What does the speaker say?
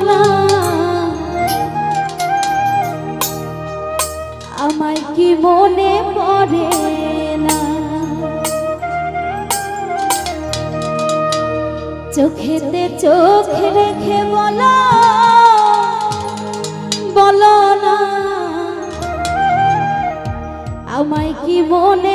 না আমায় কি মনে পড়ে না চোখেতে চোখ রেখে বলো বলো না আমায় কি মনে